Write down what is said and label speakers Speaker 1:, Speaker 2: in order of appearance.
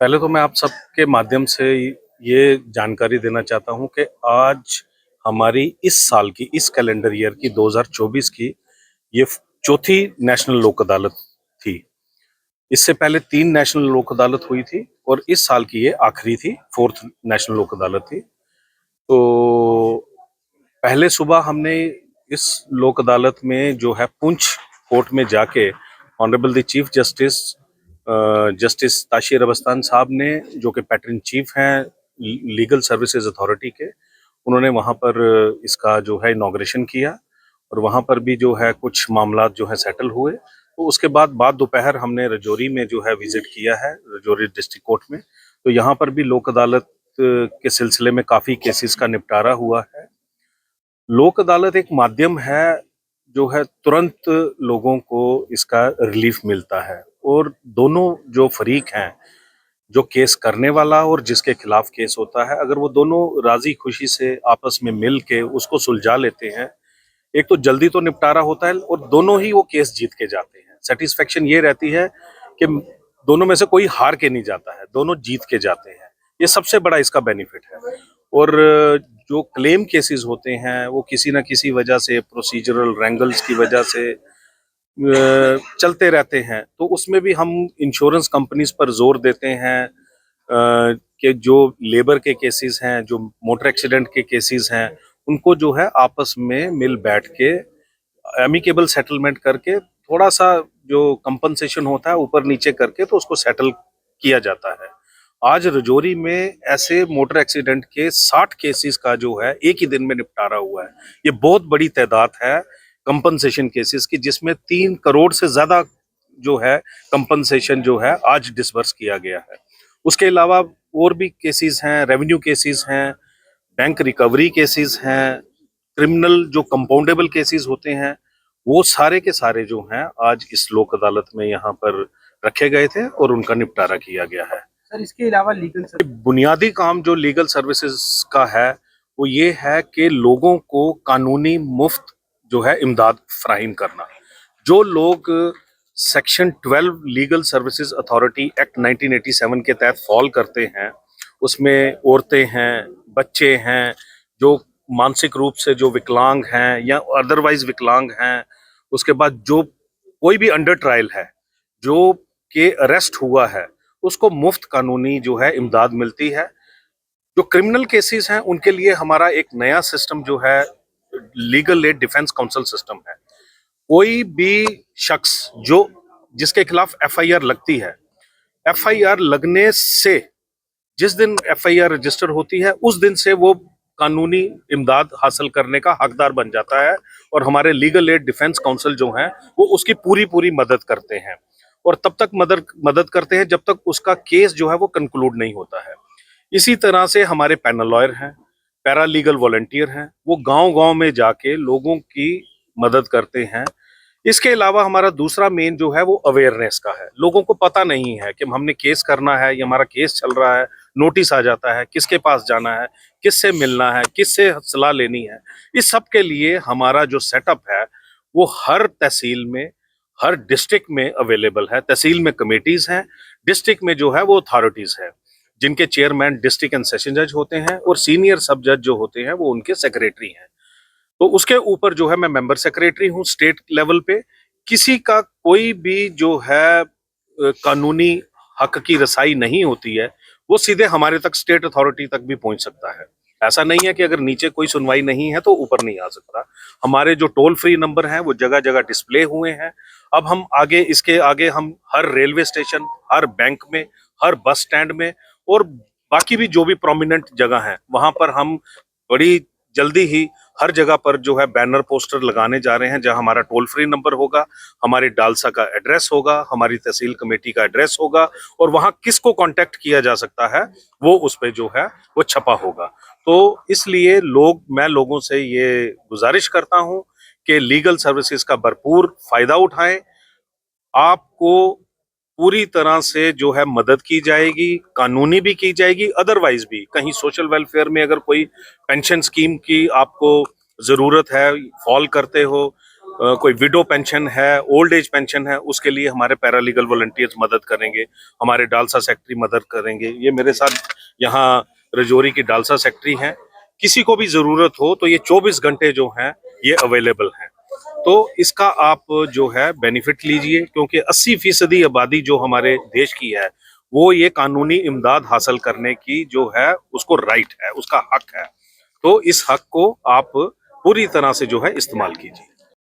Speaker 1: पहले तो मैं आप सबके माध्यम से ये जानकारी देना चाहता हूं कि आज हमारी इस साल की, इस कैलेंडर ईयर की 2024 की ये चौथी नेशनल लोक अदालत थी। इससे पहले 3 नेशनल लोक अदालत हुई थी और इस साल की ये आखिरी थी, 4th नेशनल लोक अदालत थी। तो पहले सुबह हमने इस लोक अदालत में जो है पुंछ कोर्ट में जाके ऑनरेबल द चीफ जस्टिस ताशिर अबस्तान साहब ने, जो कि पैटर्न चीफ हैं लीगल सर्विसेज अथॉरिटी के, उन्होंने वहां पर इसका जो है इनॉग्रेशन किया और वहां पर भी जो है कुछ मामला जो है सेटल हुए। तो उसके बाद दोपहर हमने रजौरी में जो है विजिट किया है, रजौरी डिस्ट्रिक्ट कोर्ट में। तो यहाँ पर भी लोक अदालत के सिलसिले में काफी केसेस का निपटारा हुआ है। लोक अदालत एक माध्यम है जो है तुरंत लोगों को इसका रिलीफ मिलता है, और दोनों जो फरीक हैं, जो केस करने वाला और जिसके खिलाफ केस होता है, अगर वो दोनों राजी खुशी से आपस में मिल के उसको सुलझा लेते हैं, एक तो जल्दी तो निपटारा होता है और दोनों ही वो केस जीत के जाते हैं। सेटिस्फेक्शन ये रहती है कि दोनों में से कोई हार के नहीं जाता है, दोनों जीत के जाते हैं। ये सबसे बड़ा इसका बेनिफिट है। और जो क्लेम केसेस होते हैं वो किसी ना किसी वजह से, प्रोसीजरल रैंगल्स की वजह से चलते रहते हैं। तो उसमें भी हम इंश्योरेंस कंपनीज पर जोर देते हैं कि जो लेबर के केसेस हैं, जो मोटर एक्सीडेंट के केसेस हैं, उनको जो है आपस में मिल बैठ के एमिकेबल सेटलमेंट करके थोड़ा सा जो कंपनसेशन होता है ऊपर नीचे करके तो उसको सेटल किया जाता है। आज रजौरी में ऐसे मोटर एक्सीडेंट के 60 केसेस का जो है एक ही दिन में निपटारा हुआ है। ये बहुत बड़ी तादाद है कंपनसेशन केसेस की, जिसमें 3 करोड़ से ज्यादा जो है कंपनसेशन जो है आज डिसबर्स किया गया है। उसके अलावा और भी केसेस हैं, रेवेन्यू केसेस हैं, बैंक रिकवरी केसेस हैं, क्रिमिनल जो कंपाउंडेबल केसेस होते हैं, वो सारे के सारे जो हैं आज इस लोक अदालत में यहाँ पर रखे गए थे और उनका निपटारा किया गया है।
Speaker 2: सर, इसके अलावा लीगल
Speaker 1: बुनियादी काम जो लीगल सर्विसेज का है वो ये है कि लोगों को कानूनी मुफ्त जो है इमदाद फराहिम करना। जो लोग section 12 legal services authority act 1987 के तहत फॉल करते हैं, उसमें औरतें हैं, बच्चे हैं, जो मानसिक रूप से जो विकलांग हैं या अदरवाइज विकलांग हैं, उसके बाद जो कोई भी अंडर ट्रायल है, जो के अरेस्ट हुआ है, उसको मुफ्त कानूनी जो है इमदाद मिलती है। जो क्रिमिनल केसेस हैं उनके लिए हमारा एक नया सिस्टम जो है legal aid defence council system है। कोई भी शख्स जिसके खिलाफ एफआईआर लगती है, एफआईआर लगने से जिस दिन एफआईआर रजिस्टर होती है उस दिन से वो कानूनी इमदाद हासिल करने का हकदार बन जाता है, और हमारे लीगल एड डिफेंस काउंसिल जो है वो उसकी पूरी पूरी मदद करते हैं, और तब तक मदद करते हैं जब तक उसका केस जो है वो कंक्लूड नहीं होता है। इसी तरह से हमारे पैनल लॉयर हैं, पैरा लीगल वॉलंटियर हैं, वो गांव गांव में जाके लोगों की मदद करते हैं। इसके अलावा हमारा दूसरा मेन जो है वो अवेयरनेस का है। लोगों को पता नहीं है कि हमने केस करना है या हमारा केस चल रहा है, नोटिस आ जाता है, किसके पास जाना है, किससे मिलना है, किससे सलाह लेनी है। इस सब के लिए हमारा जो सेटअप है वो हर तहसील में, हर डिस्ट्रिक्ट में अवेलेबल है। तहसील में कमेटीज हैं, डिस्ट्रिक्ट में जो है वो अथॉरिटीज है, जिनके चेयरमैन डिस्ट्रिक्ट एंड सेशन जज होते हैं, और सीनियर सब जज जो होते हैं वो उनके सेक्रेटरी हैं। तो उसके ऊपर जो है मैं मेंबर सेक्रेटरी हूँ स्टेट लेवल पे। किसी का कोई भी जो है कानूनी हक की रसाई नहीं होती है, वो सीधे हमारे तक स्टेट अथॉरिटी तक भी पहुंच सकता है। ऐसा नहीं है कि अगर नीचे कोई सुनवाई नहीं है तो ऊपर नहीं आ सकता। हमारे जो टोल फ्री नंबर हैं वो जगह जगह डिस्प्ले हुए हैं। अब हम आगे, इसके आगे हम हर रेलवे स्टेशन, हर बैंक में, हर बस स्टैंड में, और बाकी भी जो भी प्रोमिनेंट जगह है वहां पर हम बड़ी जल्दी ही हर जगह पर जो है बैनर पोस्टर लगाने जा रहे हैं, जहां हमारा टोल फ्री नंबर होगा, हमारे डालसा का एड्रेस होगा, हमारी तहसील कमेटी का एड्रेस होगा, और वहां किसको कांटेक्ट किया जा सकता है वो उस पे जो है वो छपा होगा। तो इसलिए मैं लोगों से ये गुजारिश करता हूं कि लीगल सर्विसेज का भरपूर फायदा उठाएं। आपको पूरी तरह से जो है मदद की जाएगी, कानूनी भी की जाएगी, अदरवाइज भी कहीं सोशल वेलफेयर में अगर कोई पेंशन स्कीम की आपको जरूरत है, फॉल करते हो, कोई विडो पेंशन है, ओल्ड एज पेंशन है, उसके लिए हमारे पैरालीगल वॉलंटियर्स मदद करेंगे, हमारे डालसा सेक्रेटरी मदद करेंगे। ये मेरे साथ यहाँ रजौरी की डालसा सेक्रेटरी हैं। किसी को भी जरूरत हो तो ये 24 घंटे जो हैं ये अवेलेबल हैं। तो इसका आप जो है बेनिफिट लीजिए, क्योंकि 80% आबादी जो हमारे देश की है वो ये कानूनी इमदाद हासिल करने की जो है उसको राइट है, उसका हक है। तो इस हक को आप पूरी तरह से जो है इस्तेमाल कीजिए।